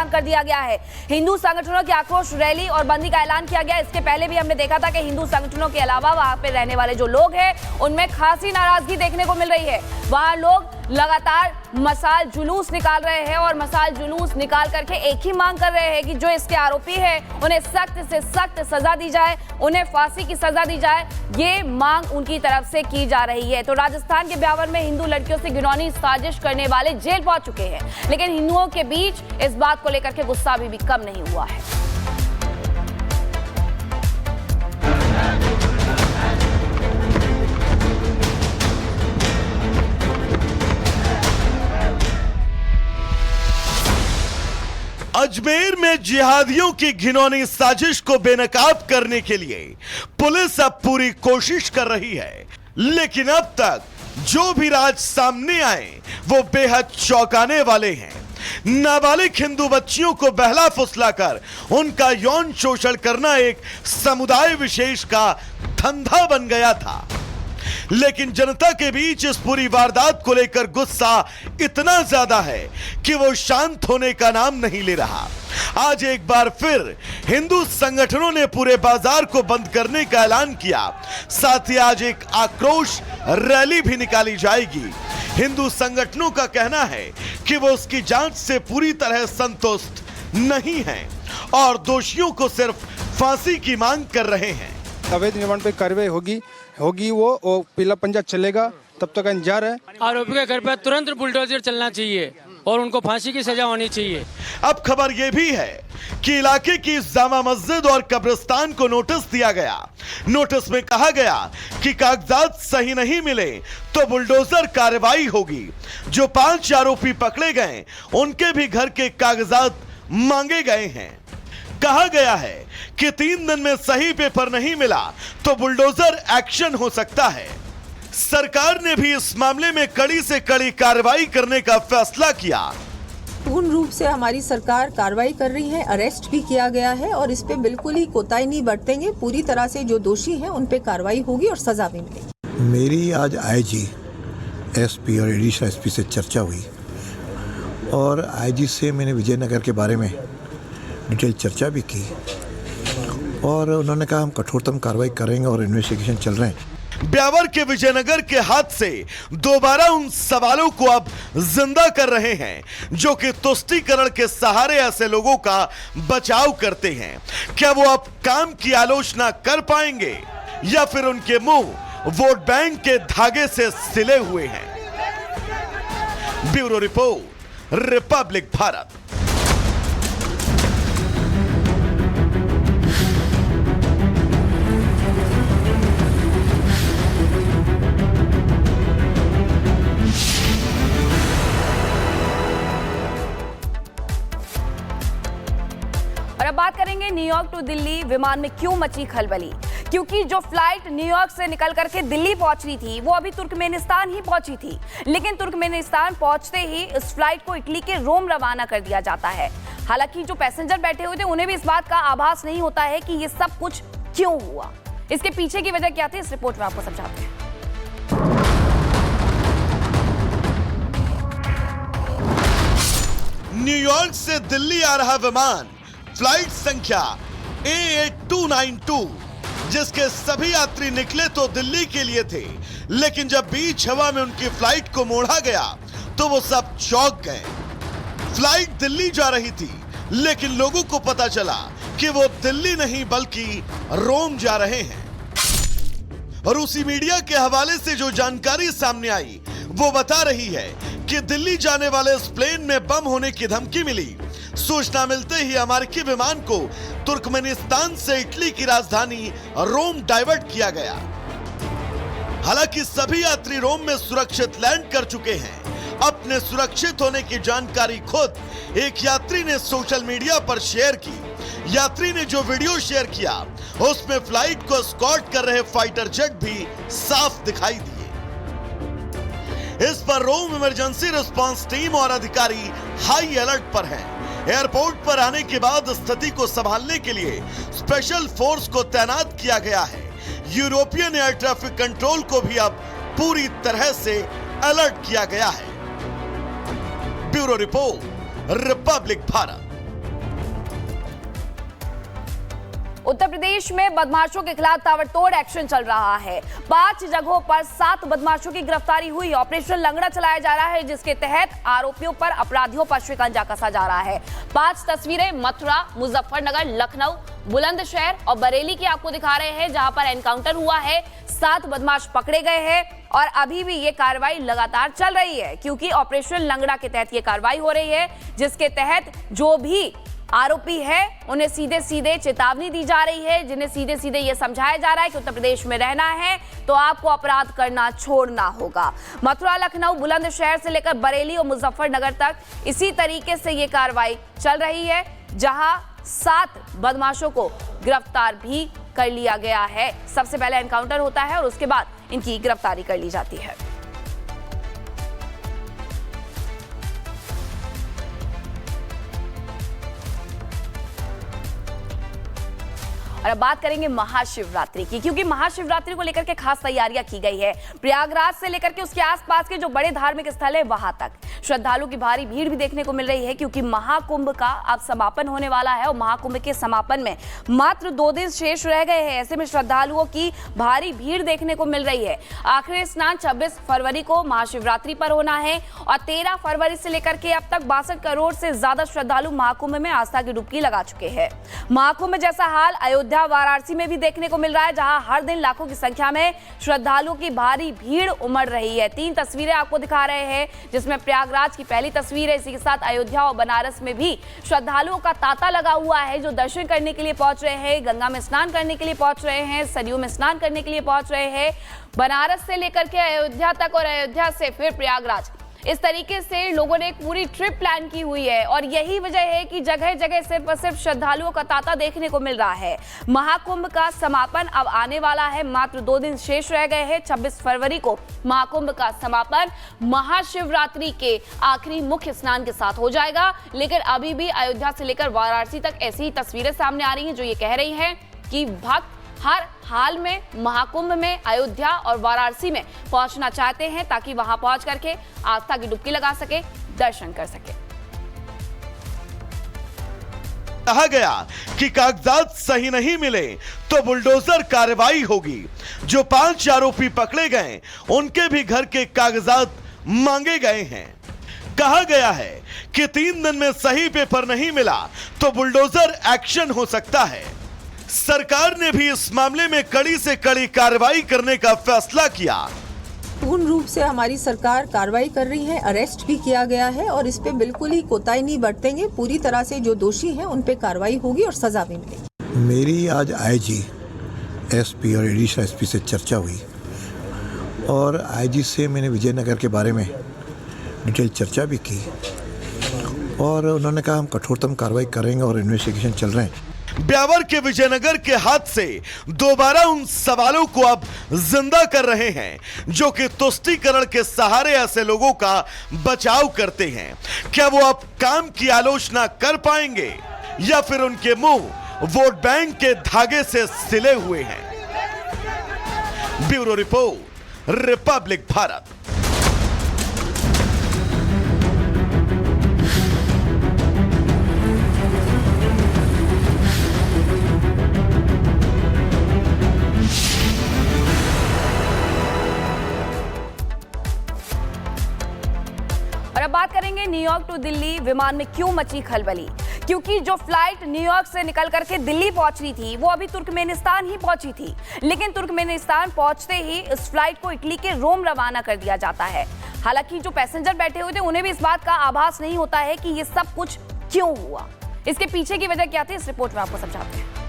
मांग कर दिया गया है। हिंदू संगठनों की आक्रोश रैली और बंदी का ऐलान किया गया। इसके पहले भी हमने देखा था कि हिंदू संगठनों के अलावा वहां पे रहने वाले जो लोग हैं उनमें खासी नाराजगी देखने को मिल रही है। वहां लोग लगातार मसाल जुलूस निकाल रहे हैं और मसाल जुलूस निकाल करके एक ही मांग कर रहे हैं कि जो इसके आरोपी हैं उन्हें सख्त से सख्त सजा दी जाए, उन्हें फांसी की सजा दी जाए। ये मांग उनकी तरफ से की जा रही है। तो राजस्थान के ब्यावर में हिंदू लड़कियों से घिनौनी साजिश करने वाले जेल पहुंच चुके हैं, लेकिन हिंदुओं के बीच इस बात को लेकर के गुस्सा अभी भी कम नहीं हुआ है। अजमेर में जिहादियों की घिनौनी साजिश को बेनकाब करने के लिए पुलिस अब पूरी कोशिश कर रही है, लेकिन अब तक जो भी राज सामने आए वो बेहद चौंकाने वाले हैं। नाबालिग हिंदू बच्चियों को बहला फुसलाकर उनका यौन शोषण करना एक समुदाय विशेष का धंधा बन गया था, लेकिन जनता के बीच इस पूरी वारदात को लेकर गुस्सा इतना ज्यादा है कि वो शांत होने का नाम नहीं ले रहा। आज एक बार फिर हिंदू संगठनों ने पूरे बाजार को बंद करने का ऐलान किया। साथ ही आज एक आक्रोश रैली भी निकाली जाएगी। हिंदू संगठनों का कहना है कि वो उसकी जांच से पूरी तरह संतुष्ट नहीं हैं और दोषियों को सिर्फ फांसी की मांग कर रहे हैं। अवैध निर्माण पे कार्रवाई होगी वो पीला पंजा चलेगा तब तक इंतजार है। आरोपी के घर पर तुरंत बुलडोजर चलना चाहिए और उनको फांसी की सजा होनी चाहिए। अब खबर यह भी है कि इलाके की जामा मस्जिद और कब्रिस्तान को नोटिस दिया गया। नोटिस में कहा गया कि कागजात सही नहीं मिले तो बुलडोजर कार्रवाई होगी। जो 5 आरोपी पकड़े गए उनके भी घर के कागजात मांगे गए हैं। कहा गया है कि 3 दिन में सही पेपर नहीं मिला तो बुलडोजर एक्शन हो सकता है। सरकार ने भी इस मामले में कड़ी से कड़ी कार्रवाई करने का फैसला किया। पूर्ण रूप से हमारी सरकार कार्रवाई कर रही है, अरेस्ट भी किया गया है और इस पे बिल्कुल ही कोताही नहीं बरतेंगे। पूरी तरह से जो दोषी हैं उन पे कार्रवाई होगी और सजा भी मिलेगी। मेरी आज आईजी, एसपी और एडिशनल एसपी से चर्चा हुई और आईजी से मैंने विजयनगर के बारे में डिटेल चर्चा भी की और उन्होंने कहा हम कठोरतम कार्रवाई करेंगे और इन्वेस्टिगेशन चल रहे हैं। ब्यावर के विजयनगर के हादसे दोबारा उन सवालों को अब जिंदा कर रहे हैं जो कि तुष्टीकरण के सहारे ऐसे लोगों का बचाव करते हैं। क्या वो अब काम की आलोचना कर पाएंगे या फिर उनके मुंह वोट बैंक के धागे से सिले हुए हैं? Bureau report, republic Bharat. और अब बात करेंगे न्यूयॉर्क टू दिल्ली विमान में क्यों मची खलबली। क्योंकि जो फ्लाइट न्यूयॉर्क से निकल करके दिल्ली पहुंच रही थी वो अभी तुर्कमेनिस्तान ही पहुंची थी, लेकिन तुर्कमेनिस्तान पहुंचते ही इस फ्लाइट को इटली के रोम रवाना कर दिया जाता है। हालांकि जो पैसेंजर बैठे हुए थे उन्हें भी इस बात का आभास नहीं होता है कि ये सब कुछ क्यों हुआ, इसके पीछे की वजह क्या थी, इस रिपोर्ट में आपको समझाते हैं। न्यूयॉर्क से दिल्ली आ रहा विमान फ्लाइट संख्या A8292 जिसके सभी यात्री निकले तो दिल्ली के लिए थे, लेकिन जब बीच हवा में उनकी फ्लाइट को मोड़ा गया तो वो सब चौंक गए। फ्लाइट दिल्ली जा रही थी, लेकिन लोगों को पता चला कि वो दिल्ली नहीं बल्कि रोम जा रहे हैं। रूसी मीडिया के हवाले से जो जानकारी सामने आई वो बता रही है कि दिल्ली जाने वाले इस प्लेन में बम होने की धमकी मिली। सूचना मिलते ही अमेरिकी विमान को तुर्कमेनिस्तान से इटली की राजधानी रोम डाइवर्ट किया गया। हालांकि सभी यात्री रोम में सुरक्षित लैंड कर चुके हैं। अपने सुरक्षित होने की जानकारी खुद एक यात्री ने सोशल मीडिया पर शेयर की। यात्री ने जो वीडियो शेयर किया उसमें फ्लाइट को एस्कॉर्ट कर रहे फाइटर जेट भी साफ दिखाई दिए। इस पर रोम इमरजेंसी रिस्पांस टीम और अधिकारी हाई अलर्ट पर हैं। एयरपोर्ट पर आने के बाद स्थिति को संभालने के लिए स्पेशल फोर्स को तैनात किया गया है। यूरोपियन एयर ट्रैफिक कंट्रोल को भी अब पूरी तरह से अलर्ट किया गया है। Bureau report, republic Bharat. Uttar Pradesh में बदमाशों के खिलाफ ताबड़तोड़ एक्शन चल रहा है। 5 जगहों पर 7 बदमाशों की गिरफ्तारी हुई। ऑपरेशन लंगड़ा चलाया जा रहा है, जिसके तहत आरोपियों पर, अपराधियों पर शिकंजा कसा जा रहा है। 5 तस्वीरें मथुरा, मुजफ्फरनगर, लखनऊ, बुलंदशहर और बरेली की आपको दिखा रहे हैं, जहां पर एनकाउंटर हुआ है। 7 बदमाश पकड़े गए हैं और अभी भी ये कार्रवाई लगातार चल रही है, क्योंकि ऑपरेशन लंगड़ा के तहत ये कार्रवाई हो रही है, जिसके तहत जो भी आरोपी है उन्हें सीधे सीधे चेतावनी दी जा रही है, जिन्हें सीधे सीधे यह समझाया जा रहा है कि उत्तर प्रदेश में रहना है तो आपको अपराध करना छोड़ना होगा। मथुरा, लखनऊ, बुलंदशहर से लेकर बरेली और मुजफ्फरनगर तक इसी तरीके से ये कार्रवाई चल रही है, जहां 7 बदमाशों को गिरफ्तार भी कर लिया गया है। सबसे पहले एनकाउंटर होता है और उसके बाद इनकी गिरफ्तारी कर ली जाती है। और अब बात करेंगे महाशिवरात्रि की, क्योंकि महाशिवरात्रि को लेकर के खास तैयारियां की गई है। प्रयागराज से लेकर के उसके आसपास के जो बड़े धार्मिक स्थल है वहां तक श्रद्धालुओं की भारी भीड़ भी देखने को मिल रही है, क्योंकि महाकुंभ का अब समापन होने वाला है और महाकुंभ के समापन में मात्र 2 दिन शेष रह गए हैं। ऐसे में श्रद्धालुओं की भारी भीड़ देखने को मिल रही है। आखिरी स्नान 26 फरवरी को महाशिवरात्रि पर होना है और 13 फरवरी से लेकर के अब तक 62 करोड़ से ज्यादा श्रद्धालु महाकुंभ में आस्था की डुबकी लगा चुके हैं। महाकुंभ जैसा हाल अयोध्या, वाराणसी में भी देखने को मिल रहा है, जहां हर दिन लाखों की संख्या में श्रद्धालुओं की भारी भीड़ उमड़ रही है। 3 तस्वीरें आपको दिखा रहे हैं, जिसमें प्रयागराज की पहली तस्वीर है। इसी के साथ अयोध्या और बनारस में भी श्रद्धालुओं का तांता लगा हुआ है, जो दर्शन करने के लिए पहुंच रहे हैं, गंगा में स्नान करने के लिए पहुंच रहे हैं, सरयू में स्नान करने के लिए पहुंच रहे हैं। बनारस से लेकर के अयोध्या तक और अयोध्या से फिर प्रयागराज, इस तरीके से लोगों ने एक पूरी ट्रिप प्लान की हुई है और यही वजह है कि जगह जगह सिर्फ और सिर्फ श्रद्धालुओं का तांता देखने को मिल रहा है। महाकुंभ का समापन अब आने वाला है, मात्र 2 दिन शेष रह गए हैं। 26 फरवरी को महाकुंभ का समापन महाशिवरात्रि के आखिरी मुख्य स्नान के साथ हो जाएगा, लेकिन अभी भी अयोध्या से लेकर वाराणसी तक ऐसी ही तस्वीरें सामने आ रही हैं, जो ये कह रही हैं कि भक्त हर हाल में महाकुंभ में अयोध्या और वाराणसी में पहुंचना चाहते हैं, ताकि वहां पहुंच करके आस्था की डुबकी लगा सके, दर्शन कर सके। कहा गया कि कागजात सही नहीं मिले तो बुलडोजर कार्रवाई होगी। जो 5 आरोपी पकड़े गए उनके भी घर के कागजात मांगे गए हैं। कहा गया है कि 3 दिन में सही पेपर नहीं मिला तो बुलडोजर एक्शन हो सकता है। सरकार ने भी इस मामले में कड़ी से कड़ी कार्रवाई करने का फैसला किया। पूर्ण रूप से हमारी सरकार कार्रवाई कर रही है, अरेस्ट भी किया गया है और इस पे बिल्कुल ही कोताही नहीं बरतेंगे। पूरी तरह से जो दोषी हैं उन पे कार्रवाई होगी और सजा भी मिलेगी। मेरी आज आईजी, एसपी और एडिशनल एसपी से चर्चा हुई और आईजी से मैंने विजयनगर के बारे में डिटेल चर्चा भी की और उन्होंने कहा हम कठोरतम कार्रवाई करेंगे और इन्वेस्टिगेशन चल रहे हैं। ब्यावर के विजयनगर के हाथ से दोबारा उन सवालों को अब जिंदा कर रहे हैं, जो कि तुष्टीकरण के सहारे ऐसे लोगों का बचाव करते हैं। क्या वो अब काम की आलोचना कर पाएंगे या फिर उनके मुंह वोट बैंक के धागे से सिले हुए हैं? Bureau report, republic Bharat. अब बात करेंगे न्यूयॉर्क टू दिल्ली विमान में क्यों मची खलबली, क्योंकि जो फ्लाइट न्यूयॉर्क से निकल करके दिल्ली पहुंच रही थी वो अभी तुर्कमेनिस्तान ही पहुंची थी, लेकिन तुर्कमेनिस्तान पहुंचते ही इस फ्लाइट को इटली के रोम रवाना कर दिया जाता है। हालांकि जो पैसेंजर बैठे हुए थे उन्हें भी इस बात का आभास नहीं होता है कि ये सब कुछ क्यों हुआ, इसके पीछे की वजह क्या थी, इस रिपोर्ट में आपको समझाते हैं।